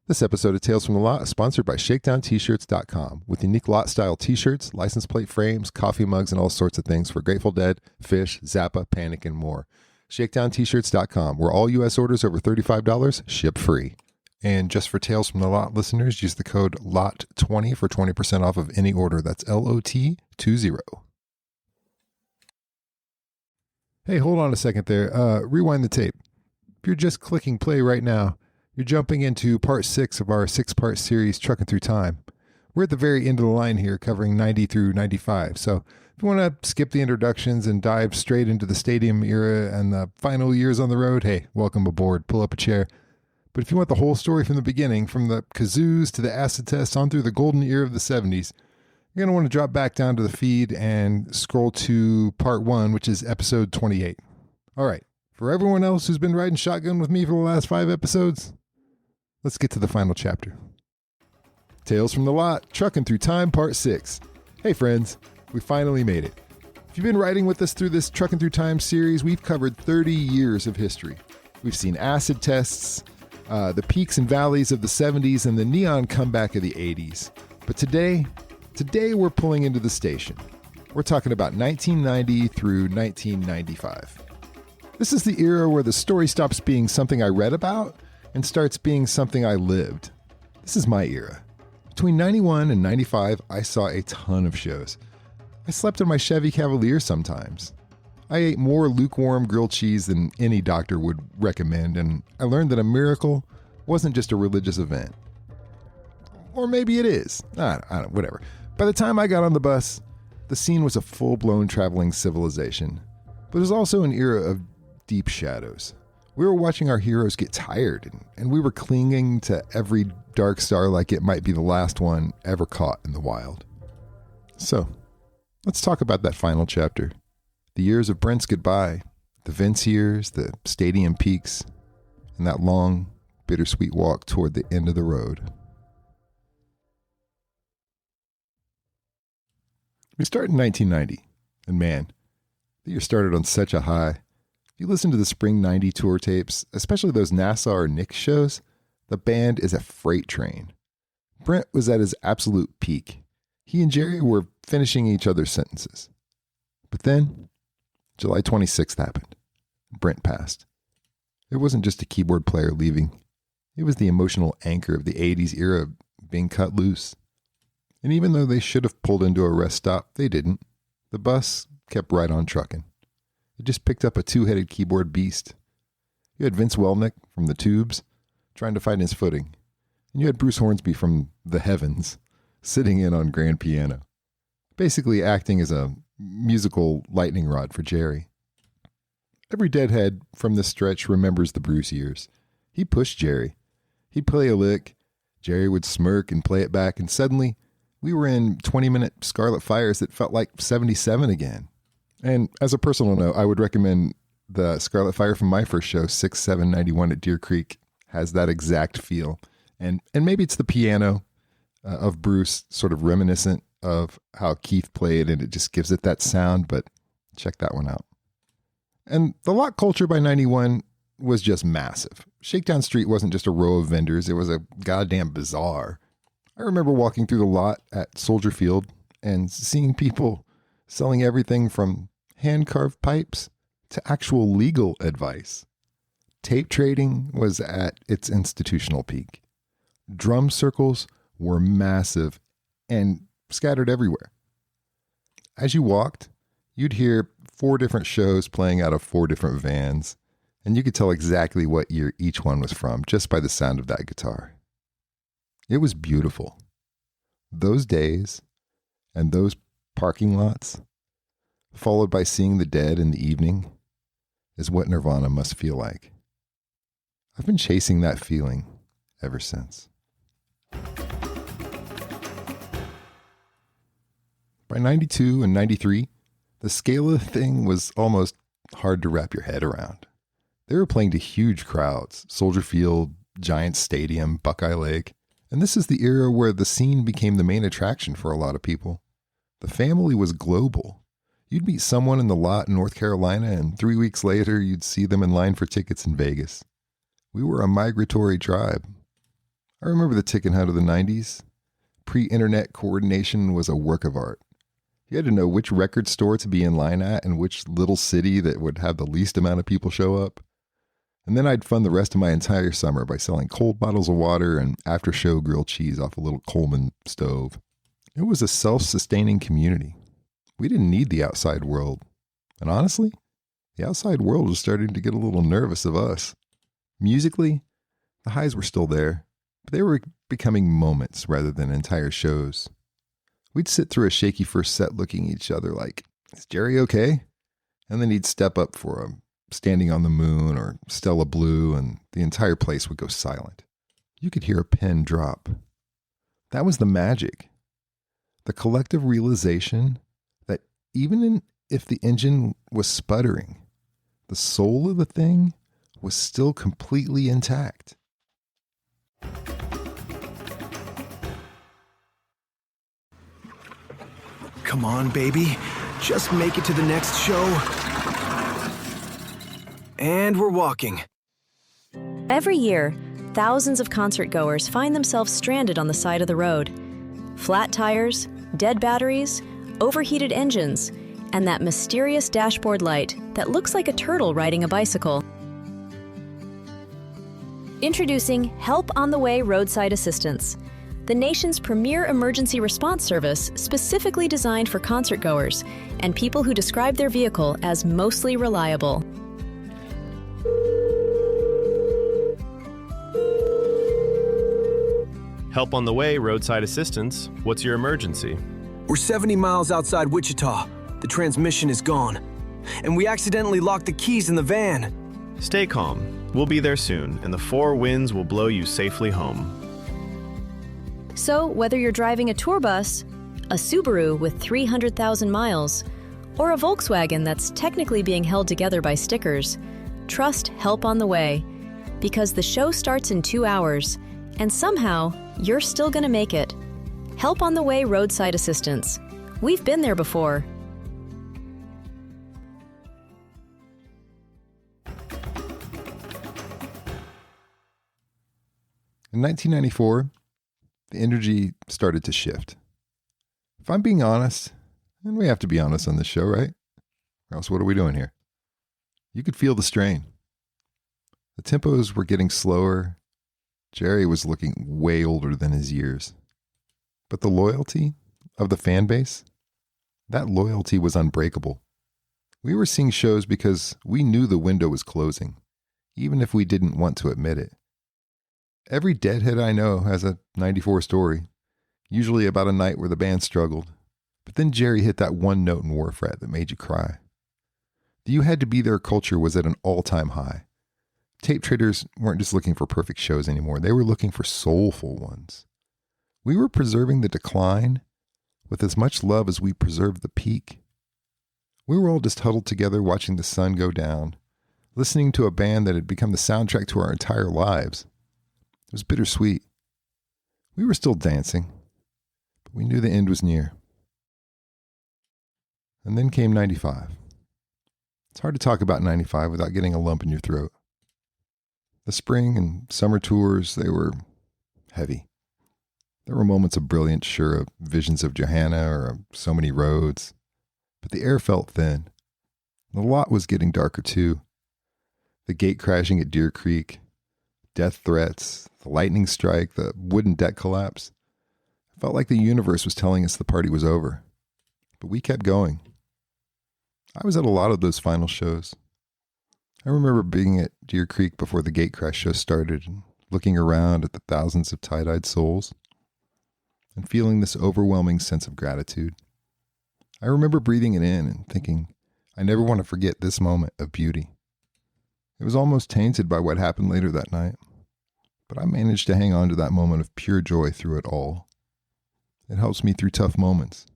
This episode of Tales from the Lot is sponsored by ShakedownT-shirts.com with unique lot-style t-shirts, license plate frames, coffee mugs, and all sorts of things for Grateful Dead, Fish, Zappa, Panic, and more. ShakedownT-shirts.com, where all U.S. orders over $35 ship free. And just for Tales from the Lot listeners, use the code LOT20 for 20% off of any order. That's LOT20. Hey, hold on a second there. Rewind the tape. If you're just clicking play right now, you're jumping into part 6 of our 6-part series, Truckin Through Time. We're at the very end of the line here, covering 90 through 95. So if you want to skip the introductions and dive straight into the stadium era and the final years on the road, hey, welcome aboard. Pull up a chair. But if you want the whole story from the beginning, from the kazoos to the acid tests on through the golden era of the 70s, you're going to want to drop back down to the feed and scroll to part 1, which is episode 28. All right. For everyone else who's been riding shotgun with me for the last 5 episodes, let's get to the final chapter. Tales from the Lot, Truckin Through Time, Part 6. Hey friends, we finally made it. If you've been riding with us through this Truckin Through Time series, we've covered 30 years of history. We've seen acid tests, the peaks and valleys of the 70s, and the neon comeback of the 80s. But today we're pulling into the station. We're talking about 1990 through 1995. This is the era where the story stops being something I read about and starts being something I lived. This is my era. Between 91 and 95, I saw a ton of shows. I slept in my Chevy Cavalier sometimes. I ate more lukewarm grilled cheese than any doctor would recommend, and I learned that a miracle wasn't just a religious event. Or maybe it is. I don't, whatever. By the time I got on the bus, the scene was a full-blown traveling civilization. But it was also an era of deep shadows. We were watching our heroes get tired, and we were clinging to every dark star like it might be the last one ever caught in the wild. So, let's talk about that final chapter. The years of Brent's goodbye, the Vince years, the stadium peaks, and that long, bittersweet walk toward the end of the road. We start in 1990, and man, the year started on such a high. If you listen to the Spring 90 tour tapes, especially those NASA or Nick shows, the band is a freight train. Brent was at his absolute peak. He and Jerry were finishing each other's sentences. But then, July 26th happened. Brent passed. It wasn't just a keyboard player leaving. It was the emotional anchor of the 80s era being cut loose. And even though they should have pulled into a rest stop, they didn't. The bus kept right on trucking. It just picked up a 2-headed keyboard beast. You had Vince Welnick from the Tubes trying to find his footing. And you had Bruce Hornsby from the Heavens sitting in on grand piano, basically acting as a musical lightning rod for Jerry. Every Deadhead from this stretch remembers the Bruce years. He pushed Jerry. He'd play a lick, Jerry would smirk and play it back, and suddenly we were in 20-minute Scarlet Fires that felt like 77 again. And as a personal note, I would recommend the Scarlet Fire from my first show, 6/7/91 at Deer Creek, has that exact feel. And maybe it's the piano of Bruce, sort of reminiscent of how Keith played, and it just gives it that sound, but check that one out. And the lot culture by 91 was just massive. Shakedown Street wasn't just a row of vendors, it was a goddamn bazaar. I remember walking through the lot at Soldier Field and seeing people selling everything from hand-carved pipes to actual legal advice. Tape trading was at its institutional peak. Drum circles were massive and scattered everywhere. As you walked, you'd hear 4 different shows playing out of 4 different vans, and you could tell exactly what year each one was from just by the sound of that guitar. It was beautiful. Those days and those parking lots, followed by seeing the Dead in the evening, is what Nirvana must feel like. I've been chasing that feeling ever since. By 92 and 93, the scale of the thing was almost hard to wrap your head around. They were playing to huge crowds, Soldier Field, Giant Stadium, Buckeye Lake, and this is the era where the scene became the main attraction for a lot of people. The family was global. You'd meet someone in the lot in North Carolina, and 3 weeks later, you'd see them in line for tickets in Vegas. We were a migratory tribe. I remember the tick and hunt of the 90s. Pre-internet coordination was a work of art. You had to know which record store to be in line at and which little city that would have the least amount of people show up. And then I'd fund the rest of my entire summer by selling cold bottles of water and after-show grilled cheese off a little Coleman stove. It was a self-sustaining community. We didn't need the outside world. And honestly, the outside world was starting to get a little nervous of us. Musically, the highs were still there, but they were becoming moments rather than entire shows. We'd sit through a shaky first set looking at each other like, is Jerry okay? And then he'd step up for a Standing on the Moon or Stella Blue, and the entire place would go silent. You could hear a pin drop. That was the magic. The collective realization that even if the engine was sputtering, the soul of the thing was still completely intact. Come on, baby. Just make it to the next show. And we're walking. Every year, thousands of concertgoers find themselves stranded on the side of the road. Flat tires, dead batteries, overheated engines, and that mysterious dashboard light that looks like a turtle riding a bicycle. Introducing Help on the Way Roadside Assistance, the nation's premier emergency response service specifically designed for concertgoers and people who describe their vehicle as mostly reliable. Help on the Way Roadside Assistance. What's your emergency? We're 70 miles outside Wichita. The transmission is gone. And we accidentally locked the keys in the van. Stay calm. We'll be there soon, and the four winds will blow you safely home. So, whether you're driving a tour bus, a Subaru with 300,000 miles, or a Volkswagen that's technically being held together by stickers, trust Help on the Way, because the show starts in 2 hours, and somehow you're still gonna make it. Help on the Way Roadside Assistance. We've been there before. In 1994, the energy started to shift. If I'm being honest, and we have to be honest on this show, right? Or else what are we doing here? You could feel the strain. The tempos were getting slower. Jerry was looking way older than his years. But the loyalty of the fan base, that loyalty was unbreakable. We were seeing shows because we knew the window was closing, even if we didn't want to admit it. Every deadhead I know has a 94 story, usually about a night where the band struggled. But then Jerry hit that one note in War Fret that made you cry. The You Had to Be There culture was at an all-time high. Tape traders weren't just looking for perfect shows anymore. They were looking for soulful ones. We were preserving the decline with as much love as we preserved the peak. We were all just huddled together watching the sun go down, listening to a band that had become the soundtrack to our entire lives. It was bittersweet. We were still dancing, but we knew the end was near. And then came 95. It's hard to talk about 95 without getting a lump in your throat. The spring and summer tours, they were heavy. There were moments of brilliance, sure, of visions of Johanna or of So Many Roads, but the air felt thin. The lot was getting darker too. The gate crashing at Deer Creek, death threats, the lightning strike, the wooden deck collapse. It felt like the universe was telling us the party was over. But we kept going. I was at a lot of those final shows. I remember being at Deer Creek before the gate crash show started and looking around at the thousands of tie-dyed souls and feeling this overwhelming sense of gratitude. I remember breathing it in and thinking, I never want to forget this moment of beauty. It was almost tainted by what happened later that night, but I managed to hang on to that moment of pure joy through it all. It helps me through tough moments,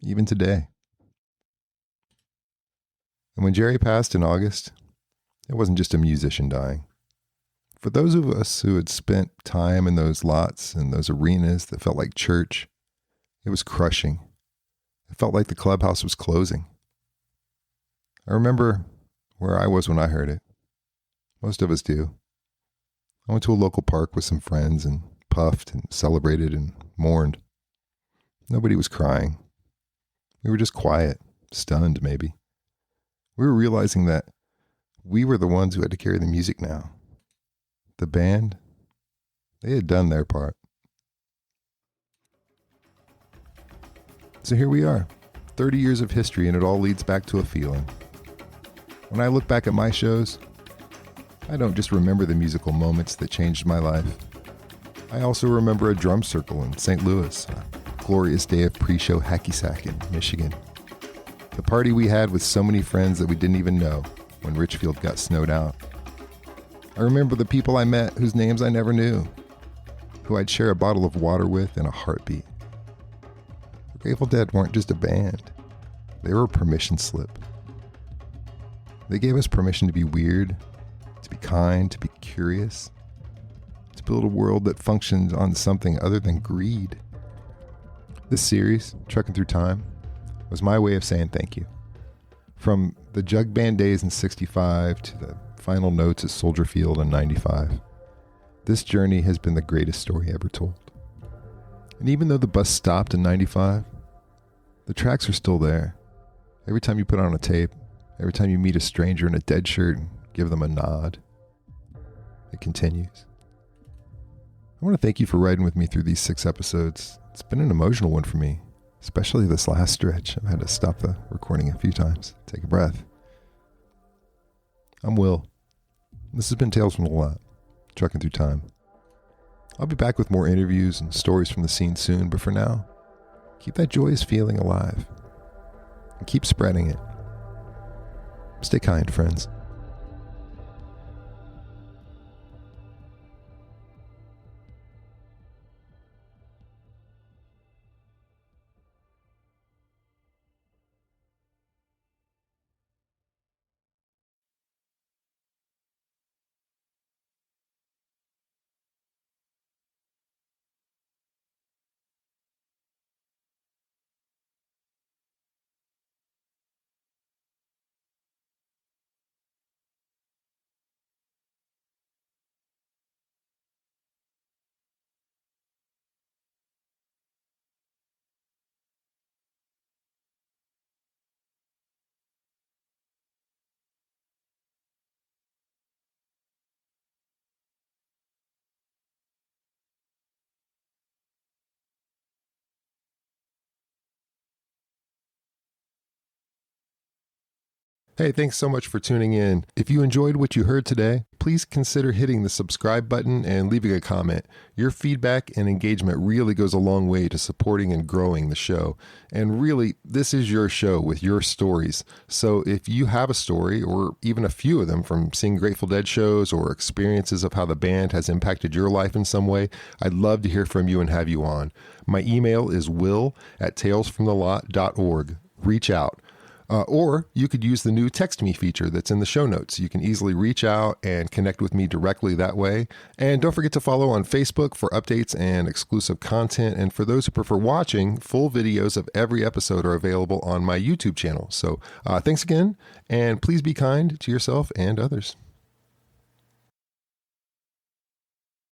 even today. And when Jerry passed in August, it wasn't just a musician dying. For those of us who had spent time in those lots and those arenas that felt like church, it was crushing. It felt like the clubhouse was closing. I remember where I was when I heard it. Most of us do. I went to a local park with some friends and puffed and celebrated and mourned. Nobody was crying. We were just quiet, stunned maybe. We were realizing that we were the ones who had to carry the music now. The band, they had done their part. So here we are, 30 years of history, and it all leads back to a feeling. When I look back at my shows, I don't just remember the musical moments that changed my life. I also remember a drum circle in St. Louis, a glorious day of pre-show hacky sack in Michigan. The party we had with so many friends that we didn't even know when Richfield got snowed out. I remember the people I met whose names I never knew, who I'd share a bottle of water with in a heartbeat. The Grateful Dead weren't just a band. They were a permission slip. They gave us permission to be weird, to be kind, to be curious, to build a world that functions on something other than greed. This series, Truckin Through Time, was my way of saying thank you. From the Jug Band days in 65 to the final notes at Soldier Field in 95, this journey has been the greatest story ever told. And even though the bus stopped in 95, the tracks are still there. Every time you put on a tape, every time you meet a stranger in a Dead shirt and give them a nod, it continues. I want to thank you for riding with me through these 6 episodes. It's been an emotional one for me, especially this last stretch. I've had to stop the recording a few times, take a breath. I'm Will. This has been Tales from the Lot, Truckin Through Time. I'll be back with more interviews and stories from the scene soon, but for now, keep that joyous feeling alive and keep spreading it. Stay kind, friends. Hey, thanks so much for tuning in. If you enjoyed what you heard today, please consider hitting the subscribe button and leaving a comment. Your feedback and engagement really goes a long way to supporting and growing the show. And really, this is your show with your stories. So if you have a story, or even a few of them from seeing Grateful Dead shows or experiences of how the band has impacted your life in some way, I'd love to hear from you and have you on. My email is will@talesfromthelot.org. Reach out. Or you could use the new text me feature that's in the show notes. You can easily reach out and connect with me directly that way. And don't forget to follow on Facebook for updates and exclusive content. And for those who prefer watching, full videos of every episode are available on my YouTube channel. So thanks again, and please be kind to yourself and others.